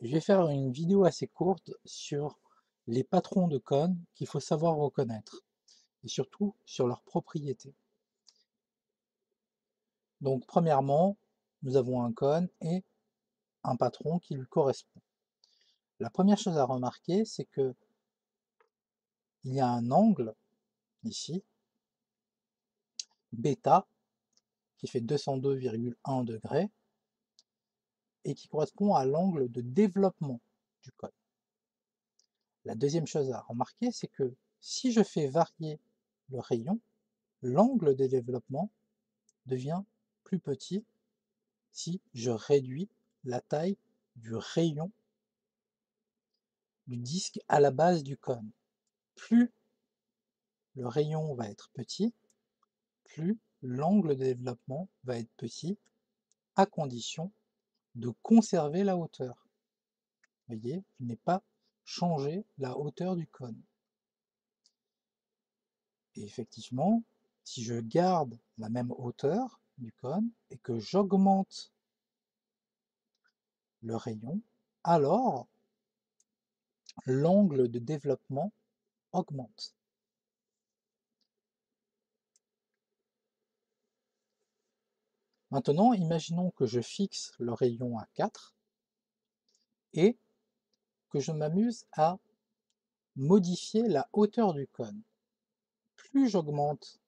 Je vais faire une vidéo assez courte sur les patrons de cônes qu'il faut savoir reconnaître et surtout sur leurs propriétés. Donc premièrement, nous avons un cône et un patron qui lui correspond. La première chose à remarquer, c'est que il y a un angle ici, bêta, qui fait 202,1 degrés et qui correspond à l'angle de développement du cône. La deuxième chose à remarquer, c'est que si je fais varier le rayon, l'angle de développement devient plus petit si je réduis la taille du rayon du disque à la base du cône. Plus le rayon va être petit, plus l'angle de développement va être petit, à condition de conserver la hauteur. Vous voyez, je n'ai pas changé la hauteur du cône. Et effectivement, si je garde la même hauteur du cône et que j'augmente le rayon, alors l'angle de développement augmente. Maintenant, imaginons que je fixe le rayon à 4 et que je m'amuse à modifier la hauteur du cône. Plus j'augmente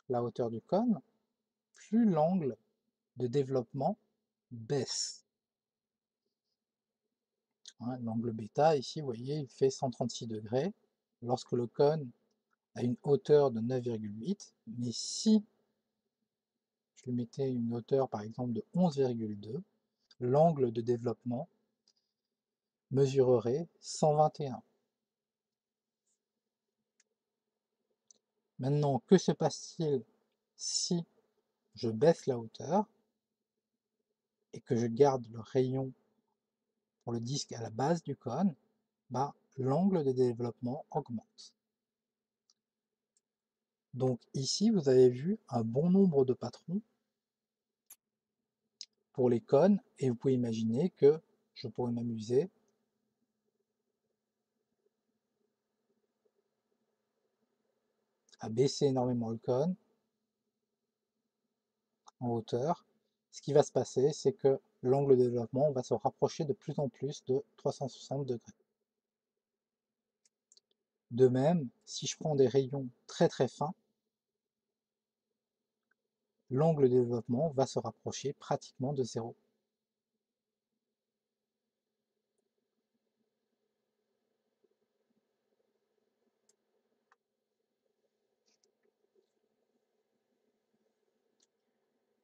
la hauteur du cône, plus l'angle de développement baisse. L'angle bêta, ici, vous voyez, il fait 136 degrés lorsque le cône a une hauteur de 9,8, mais si je lui mettais une hauteur par exemple de 11,2, l'angle de développement mesurerait 121. Maintenant, que se passe-t-il si je baisse la hauteur et que je garde le rayon pour le disque à la base du cône? L'angle de développement augmente. Donc ici, vous avez vu un bon nombre de patrons pour les cônes et vous pouvez imaginer que je pourrais m'amuser à baisser énormément le cône en hauteur. Ce qui va se passer, c'est que l'angle de développement va se rapprocher de plus en plus de 360 degrés. De même, si je prends des rayons très très fins, l'angle de développement va se rapprocher pratiquement de zéro.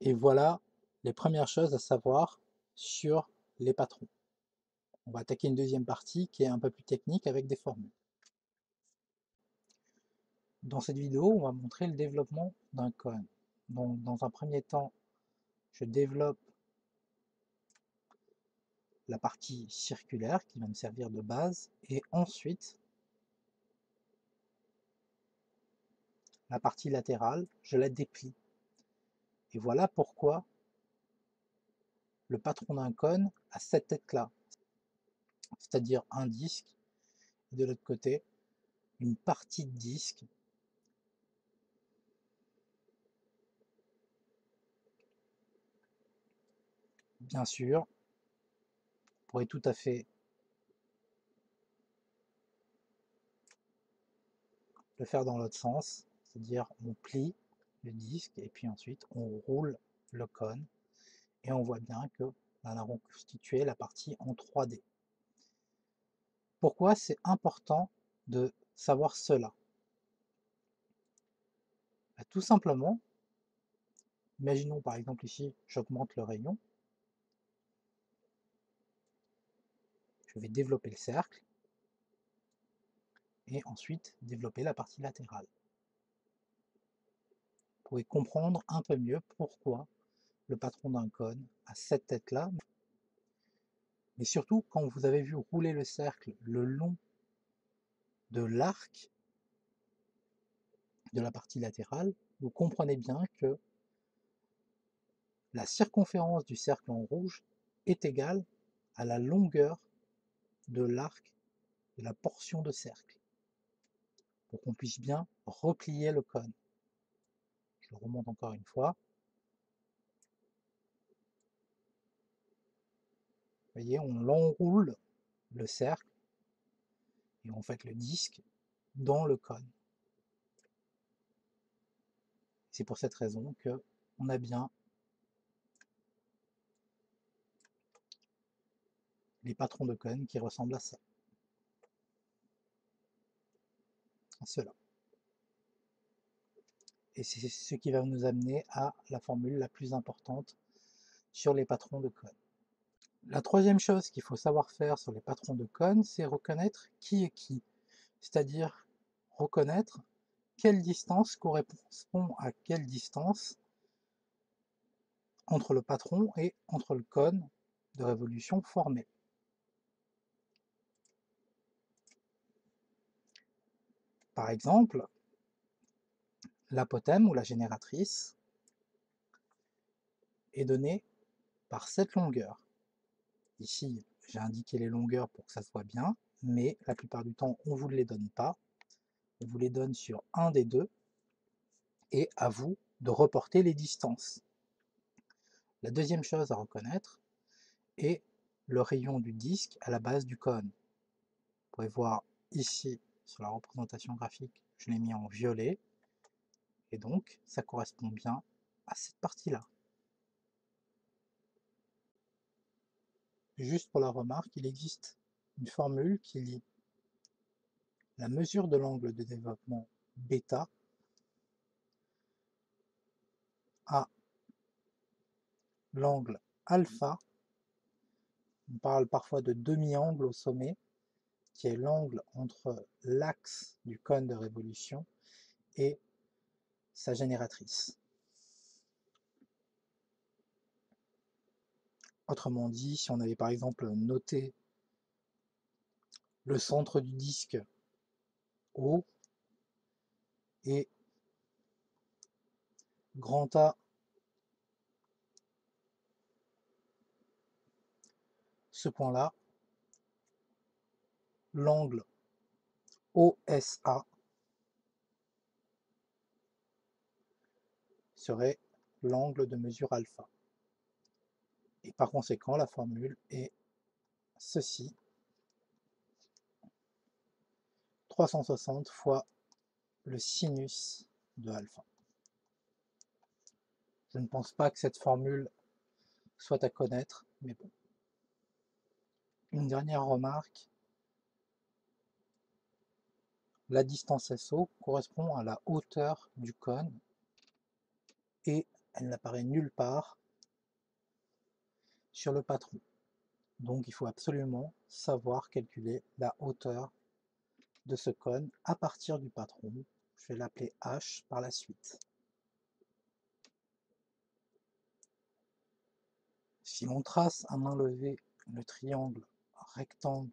Et voilà les premières choses à savoir sur les patrons. On va attaquer une deuxième partie qui est un peu plus technique avec des formules. Dans cette vidéo, on va montrer le développement d'un cône. Donc, dans un premier temps, je développe la partie circulaire qui va me servir de base, et ensuite, la partie latérale, je la déplie. Et voilà pourquoi le patron d'un cône a cette tête-là, c'est-à-dire un disque, et de l'autre côté, une partie de disque. Bien sûr, on pourrait tout à fait le faire dans l'autre sens, c'est-à-dire on plie le disque et puis ensuite on roule le cône et on voit bien que on a reconstitué la partie en 3D. Pourquoi c'est important de savoir cela? Tout simplement, imaginons par exemple ici, j'augmente le rayon, je vais développer le cercle et ensuite développer la partie latérale. Vous pouvez comprendre un peu mieux pourquoi le patron d'un cône a cette tête-là, mais surtout quand vous avez vu rouler le cercle le long de l'arc de la partie latérale, vous comprenez bien que la circonférence du cercle en rouge est égale à la longueur de l'arc de la portion de cercle pour qu'on puisse bien replier le cône. Je le remonte encore une fois. Vous voyez, on l'enroule le cercle et en fait le disque dans le cône. C'est pour cette raison que on a bien les patrons de cône qui ressemblent à ça, à cela. Et c'est ce qui va nous amener à la formule la plus importante sur les patrons de cône. La troisième chose qu'il faut savoir faire sur les patrons de cône, c'est reconnaître qui est qui, c'est-à-dire reconnaître quelle distance correspond à quelle distance entre le patron et entre le cône de révolution formé. Par exemple, l'apothème ou la génératrice est donnée par cette longueur. Ici, j'ai indiqué les longueurs pour que ça se voit bien, mais la plupart du temps, on ne vous les donne pas. On vous les donne sur un des deux, et à vous de reporter les distances. La deuxième chose à reconnaître est le rayon du disque à la base du cône. Vous pouvez voir ici, sur la représentation graphique, je l'ai mis en violet, et donc ça correspond bien à cette partie-là. Juste pour la remarque, il existe une formule qui lie la mesure de l'angle de développement bêta à l'angle alpha. On parle parfois de demi-angle au sommet, qui est l'angle entre l'axe du cône de révolution et sa génératrice. Autrement dit, si on avait par exemple noté le centre du disque O et grand A ce point-là, l'angle OSA serait l'angle de mesure alpha. Et par conséquent, la formule est ceci, 360 fois le sinus de alpha. Je ne pense pas que cette formule soit à connaître, mais bon. Une dernière remarque, la distance SO correspond à la hauteur du cône et elle n'apparaît nulle part sur le patron. Donc il faut absolument savoir calculer la hauteur de ce cône à partir du patron. Je vais l'appeler H par la suite. Si l'on trace à main levée le triangle rectangle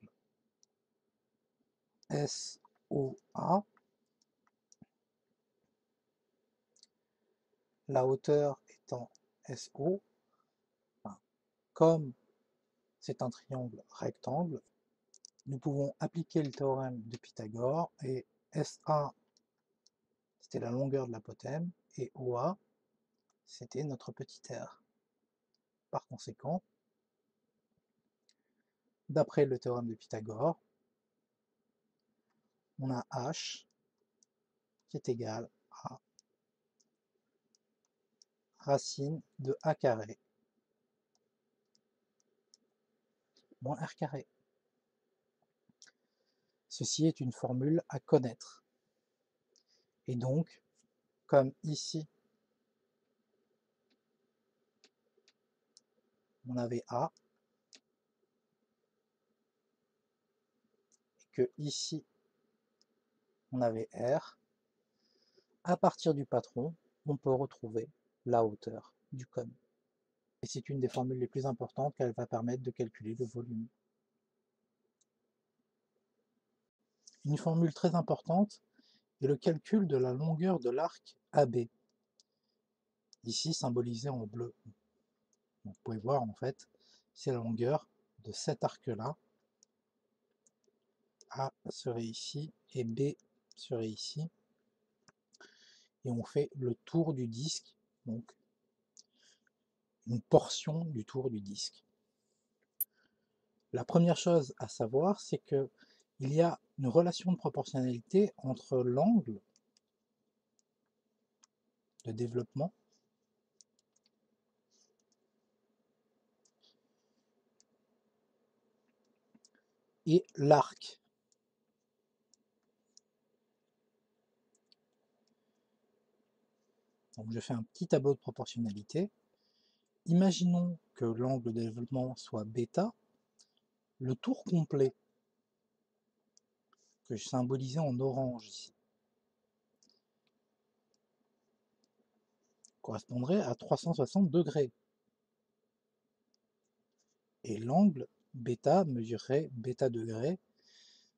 SOA, la hauteur étant SO, comme c'est un triangle rectangle, nous pouvons appliquer le théorème de Pythagore et SA c'était la longueur de l'apothème et OA c'était notre petit r. Par conséquent, d'après le théorème de Pythagore, on a H qui est égal à racine de A carré moins R carré. Ceci est une formule à connaître. Et donc, comme ici, on avait A, et que ici, on avait R, à partir du patron, on peut retrouver la hauteur du cône. Et c'est une des formules les plus importantes qu'elle va permettre de calculer le volume. Une formule très importante est le calcul de la longueur de l'arc AB, ici symbolisé en bleu. Donc, vous pouvez voir en fait, c'est la longueur de cet arc-là, A serait ici et B serait ici. Et on fait le tour du disque, donc une portion du tour du disque. La première chose à savoir, c'est que il y a une relation de proportionnalité entre l'angle de développement et l'arc. Donc je fais un petit tableau de proportionnalité. Imaginons que l'angle de développement soit β. Le tour complet, que je symbolisais en orange ici, correspondrait à 360 degrés. Et l'angle β mesurerait β degrés,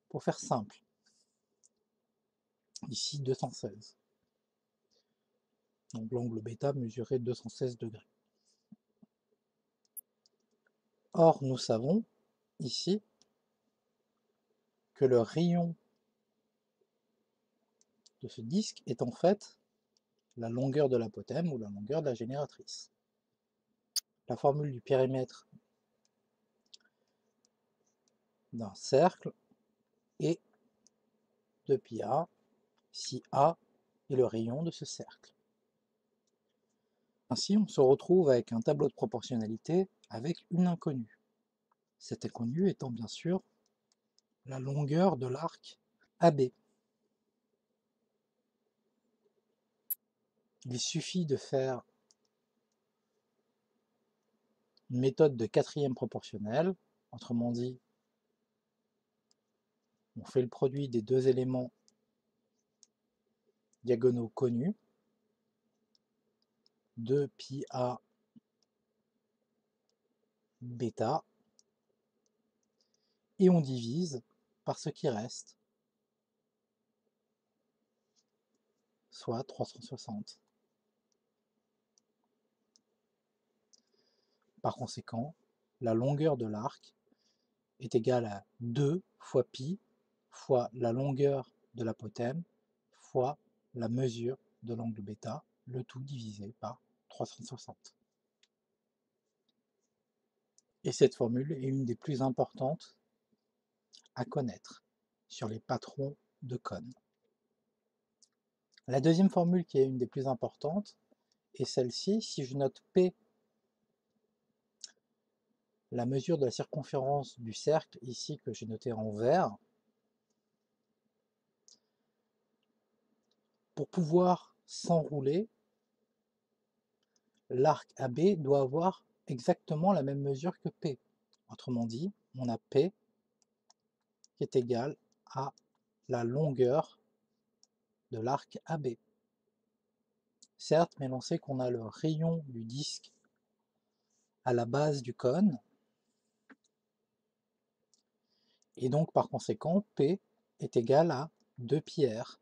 pour faire simple. Ici 216. Donc l'angle β mesurerait 216 degrés. Or, nous savons ici que le rayon de ce disque est en fait la longueur de l'apothème ou la longueur de la génératrice. La formule du périmètre d'un cercle est 2πa si A est le rayon de ce cercle. Ainsi, on se retrouve avec un tableau de proportionnalité avec une inconnue. Cette inconnue étant bien sûr la longueur de l'arc AB. Il suffit de faire une méthode de quatrième proportionnelle, autrement dit, on fait le produit des deux éléments diagonaux connus, 2πa bêta, et on divise par ce qui reste, soit 360. Par conséquent, la longueur de l'arc est égale à 2 fois pi fois la longueur de l'apothème fois la mesure de l'angle β, le tout divisé par 360. Et cette formule est une des plus importantes à connaître sur les patrons de cônes. La deuxième formule qui est une des plus importantes est celle-ci. Si je note P, la mesure de la circonférence du cercle, ici que j'ai noté en vert, pour pouvoir s'enrouler, l'arc AB doit avoir exactement la même mesure que P. Autrement dit, on a P qui est égal à la longueur de l'arc AB. Certes, mais l'on sait qu'on a le rayon du disque à la base du cône, et donc par conséquent, P est égal à 2πr.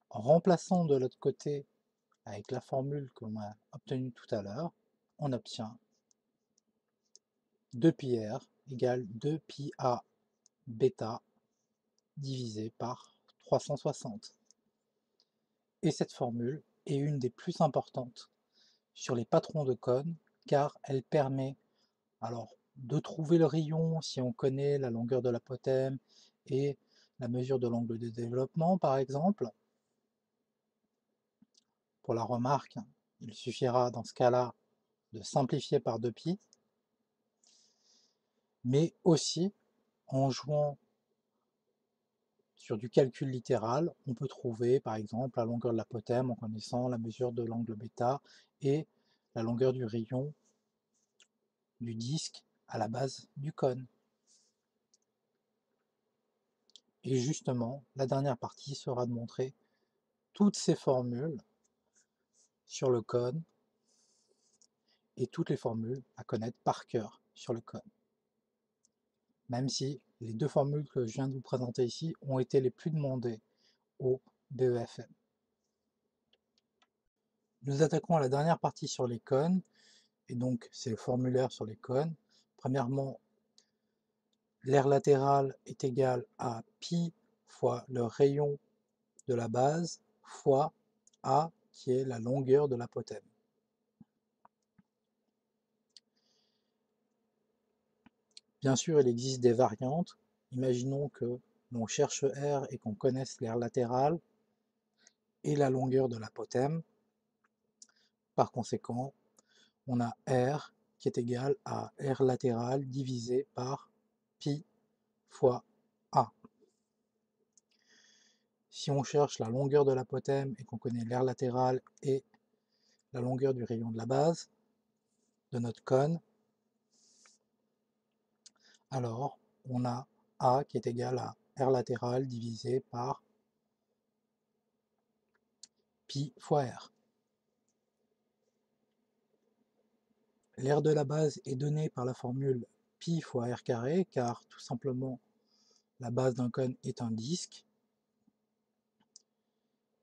En remplaçant de l'autre côté avec la formule qu'on a obtenue tout à l'heure, on obtient 2πr égale 2πa bêta divisé par 360. Et cette formule est une des plus importantes sur les patrons de cône, car elle permet alors de trouver le rayon si on connaît la longueur de l'apothème et la mesure de l'angle de développement par exemple. Pour la remarque, il suffira dans ce cas-là de simplifier par 2π, mais aussi en jouant sur du calcul littéral, on peut trouver par exemple la longueur de l'apothème en connaissant la mesure de l'angle β et la longueur du rayon du disque à la base du cône. Et justement, la dernière partie sera de montrer toutes ces formules sur le cône et toutes les formules à connaître par cœur sur le cône. Même si les deux formules que je viens de vous présenter ici ont été les plus demandées au BEFM. Nous attaquons à la dernière partie sur les cônes, et donc c'est le formulaire sur les cônes. Premièrement, l'aire latérale est égal à pi fois le rayon de la base fois A, qui est la longueur de l'apothème. Bien sûr, il existe des variantes. Imaginons que l'on cherche R et qu'on connaisse l'aire latérale et la longueur de l'apothème. Par conséquent, on a R qui est égal à R latérale divisé par pi fois A. Si on cherche la longueur de l'apothème et qu'on connaît l'aire latérale et la longueur du rayon de la base de notre cône, alors on a A qui est égal à R latérale divisé par pi fois R. L'aire de la base est donnée par la formule pi fois R carré, car tout simplement la base d'un cône est un disque.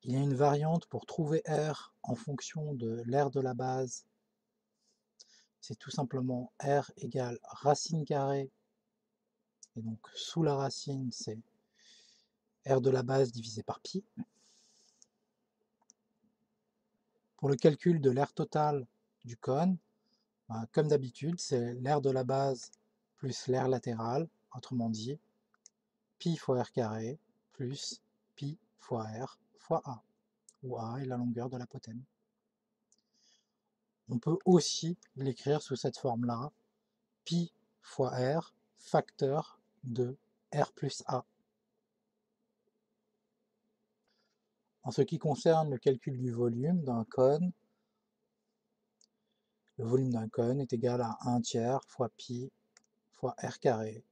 Il y a une variante pour trouver R en fonction de l'aire de la base. C'est tout simplement R égale racine carrée, et donc sous la racine c'est R de la base divisé par pi. Pour le calcul de l'aire totale du cône, comme d'habitude, c'est l'aire de la base plus l'aire latérale, autrement dit, pi fois R carré plus pi fois R fois A, où A est la longueur de l'apothème. On peut aussi l'écrire sous cette forme-là, pi fois R facteur de R plus A. En ce qui concerne le calcul du volume d'un cône, le volume d'un cône est égal à 1 tiers fois pi fois R carré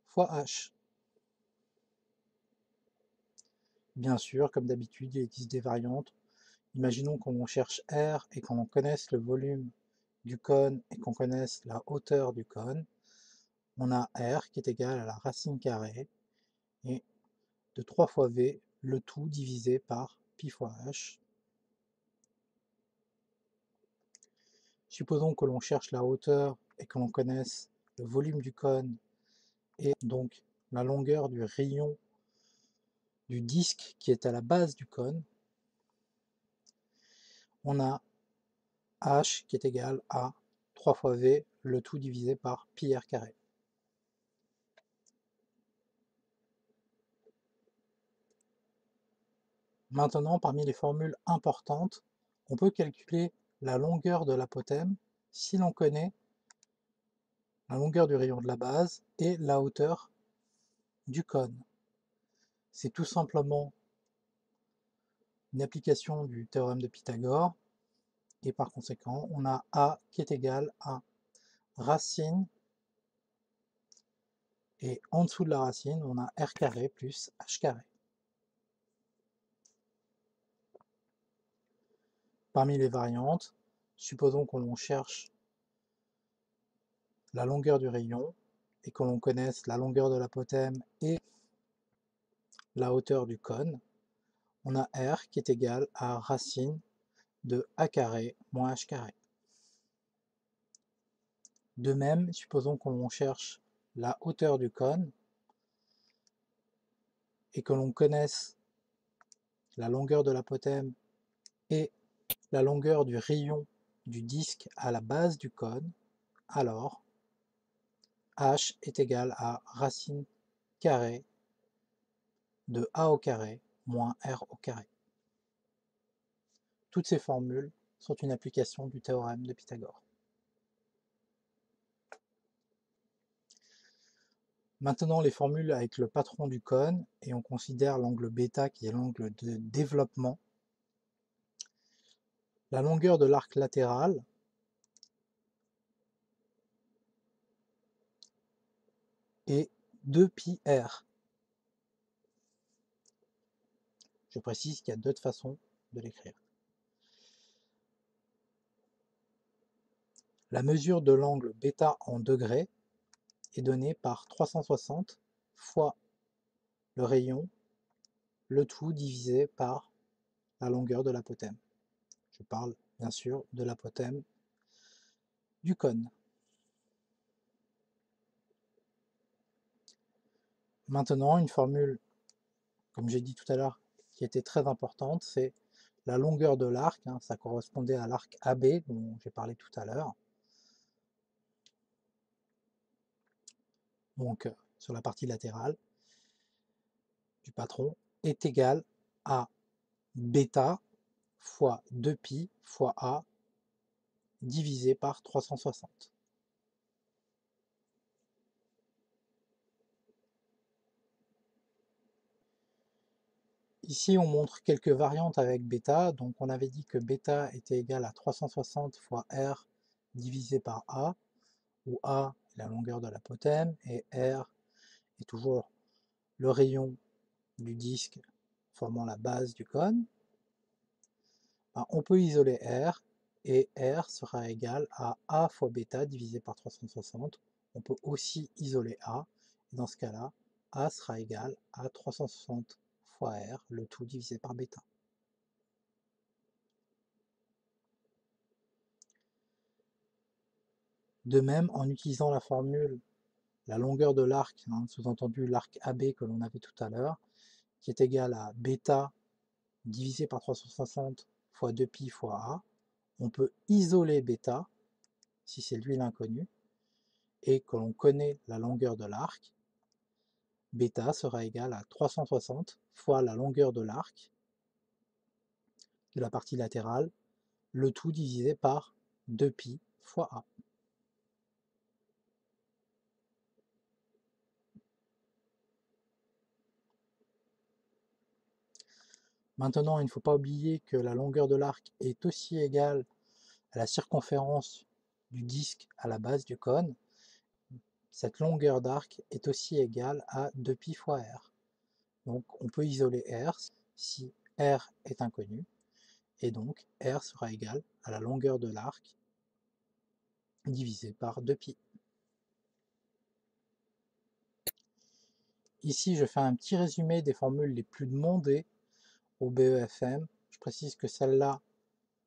fois H. Bien sûr, comme d'habitude, il existe des variantes. Imaginons qu'on cherche R et qu'on connaisse le volume du cône et qu'on connaisse la hauteur du cône. On a R qui est égal à la racine carrée et de 3 fois V, le tout divisé par pi fois H. Supposons que l'on cherche la hauteur et que l'on connaisse le volume du cône et donc la longueur du rayon du disque qui est à la base du cône. On a H qui est égal à 3 fois V, le tout divisé par pi R carré. Maintenant, parmi les formules importantes, on peut calculer la longueur de l'apothème si l'on connaît la longueur du rayon de la base et la hauteur du cône. C'est tout simplement une application du théorème de Pythagore, et par conséquent, on a A qui est égal à racine, et en dessous de la racine, on a R carré plus H carré. Parmi les variantes, supposons que l'on cherche la longueur du rayon et que l'on connaisse la longueur de l'apothème et la hauteur du cône, on a R qui est égal à racine de A carré moins H carré. De même, supposons que l'on cherche la hauteur du cône et que l'on connaisse la longueur de l'apothème et la longueur du rayon du disque à la base du cône, alors H est égal à racine carrée de A au carré moins R au carré. Toutes ces formules sont une application du théorème de Pythagore. Maintenant, les formules avec le patron du cône, et on considère l'angle β qui est l'angle de développement. La longueur de l'arc latéral est 2πr. Je précise qu'il y a d'autres façons de l'écrire. La mesure de l'angle β en degrés est donnée par 360 fois le rayon, le tout divisé par la longueur de l'apothème. Je parle bien sûr de l'apothème du cône. Maintenant, une formule, comme j'ai dit tout à l'heure, qui était très importante, c'est la longueur de l'arc, hein, ça correspondait à l'arc AB dont j'ai parlé tout à l'heure. Donc, sur la partie latérale du patron, est égal à bêta fois 2pi fois A divisé par 360. Ici, on montre quelques variantes avec bêta. Donc, on avait dit que bêta était égal à 360 fois R divisé par A, où A est la longueur de l'apothème et R est toujours le rayon du disque formant la base du cône. On peut isoler R, et R sera égal à A fois bêta divisé par 360. On peut aussi isoler A, et dans ce cas-là, A sera égal à 360 fois R, le tout divisé par bêta. De même, en utilisant la formule, la longueur de l'arc, hein, sous-entendu l'arc AB que l'on avait tout à l'heure, qui est égal à bêta divisé par 360 fois 2pi fois A, on peut isoler bêta, si c'est lui l'inconnu, et que l'on connaît la longueur de l'arc, bêta sera égal à 360 fois la longueur de l'arc de la partie latérale, le tout divisé par 2pi fois A. Maintenant, il ne faut pas oublier que la longueur de l'arc est aussi égale à la circonférence du disque à la base du cône. Cette longueur d'arc est aussi égale à 2pi fois R. Donc on peut isoler R si R est inconnu, et donc R sera égal à la longueur de l'arc divisé par 2pi. Ici, je fais un petit résumé des formules les plus demandées au BEFM. Je précise que celle-là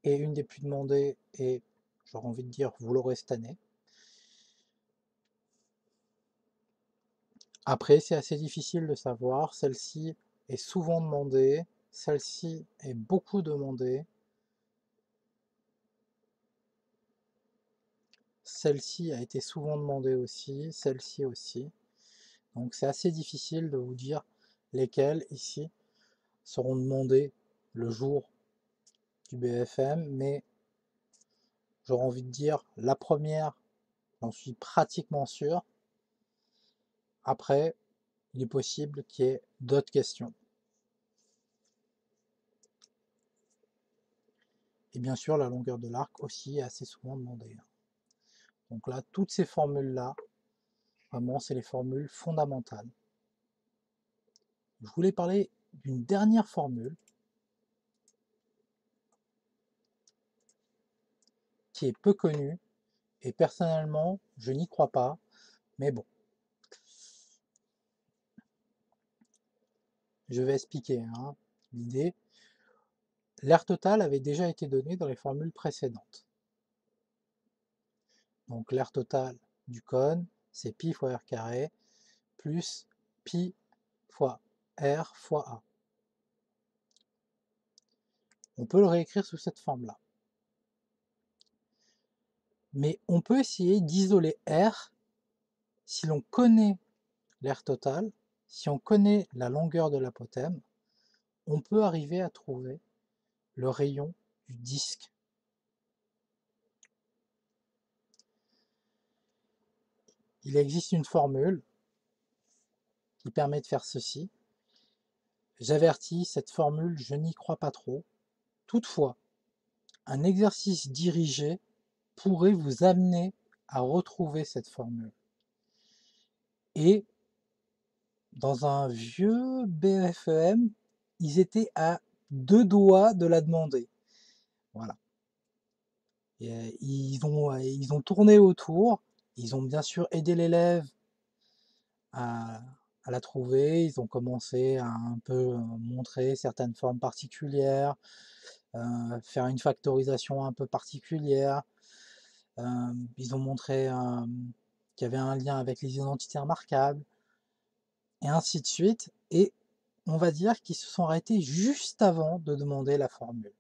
est une des plus demandées et j'aurais envie de dire, vous l'aurez cette année. Après, c'est assez difficile de savoir. Celle-ci est souvent demandée. Celle-ci est beaucoup demandée. Celle-ci a été souvent demandée aussi. Celle-ci aussi. Donc c'est assez difficile de vous dire lesquelles ici seront demandées le jour du BFM, mais j'aurais envie de dire la première, j'en suis pratiquement sûr. Après, il est possible qu'il y ait d'autres questions. Et bien sûr, la longueur de l'arc aussi est assez souvent demandée. Donc là, toutes ces formules-là, vraiment, c'est les formules fondamentales. Je voulais parler d'une dernière formule qui est peu connue, et personnellement, je n'y crois pas, mais bon. Je vais expliquer l'idée. L'air total avait déjà été donné dans les formules précédentes. Donc l'air total du cône, c'est pi fois r carré, plus pi fois r fois a. On peut le réécrire sous cette forme-là. Mais on peut essayer d'isoler r si l'on connaît l'air total, si on connaît la longueur de l'apothème, on peut arriver à trouver le rayon du disque. Il existe une formule qui permet de faire ceci. J'avertis, cette formule, je n'y crois pas trop. Toutefois, un exercice dirigé pourrait vous amener à retrouver cette formule. Et dans un vieux BFEM, ils étaient à 2 doigts de la demander. Voilà. Et ils ont tourné autour, ils ont bien sûr aidé l'élève à la trouver, ils ont commencé à un peu montrer certaines formes particulières, faire une factorisation un peu particulière. Ils ont montré qu'il y avait un lien avec les identités remarquables. et ainsi de suite. Et on va dire qu'ils se sont arrêtés juste avant de demander la formule.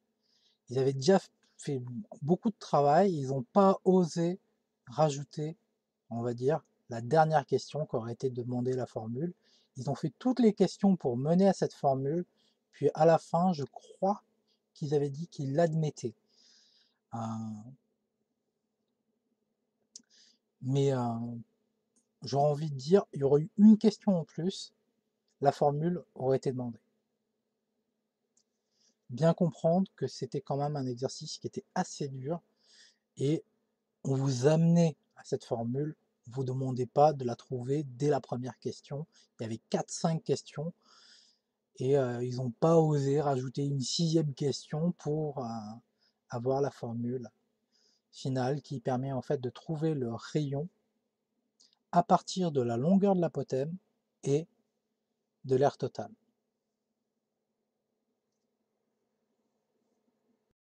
Ils avaient déjà fait beaucoup de travail, ils n'ont pas osé rajouter, on va dire, la dernière question qui aurait été de demander la formule. Ils ont fait toutes les questions pour mener à cette formule, puis à la fin, je crois qu'ils avaient dit qu'ils l'admettaient. Euh, mais j'aurais envie de dire, il y aurait eu une question en plus, la formule aurait été demandée. Bien comprendre que c'était quand même un exercice qui était assez dur et on vous amenait à cette formule, on vous demandait pas de la trouver dès la première question. Il y avait 4-5 questions et ils n'ont pas osé rajouter une 6e question pour avoir la formule finale qui permet en fait de trouver le rayon à partir de la longueur de l'apothème et de l'aire totale.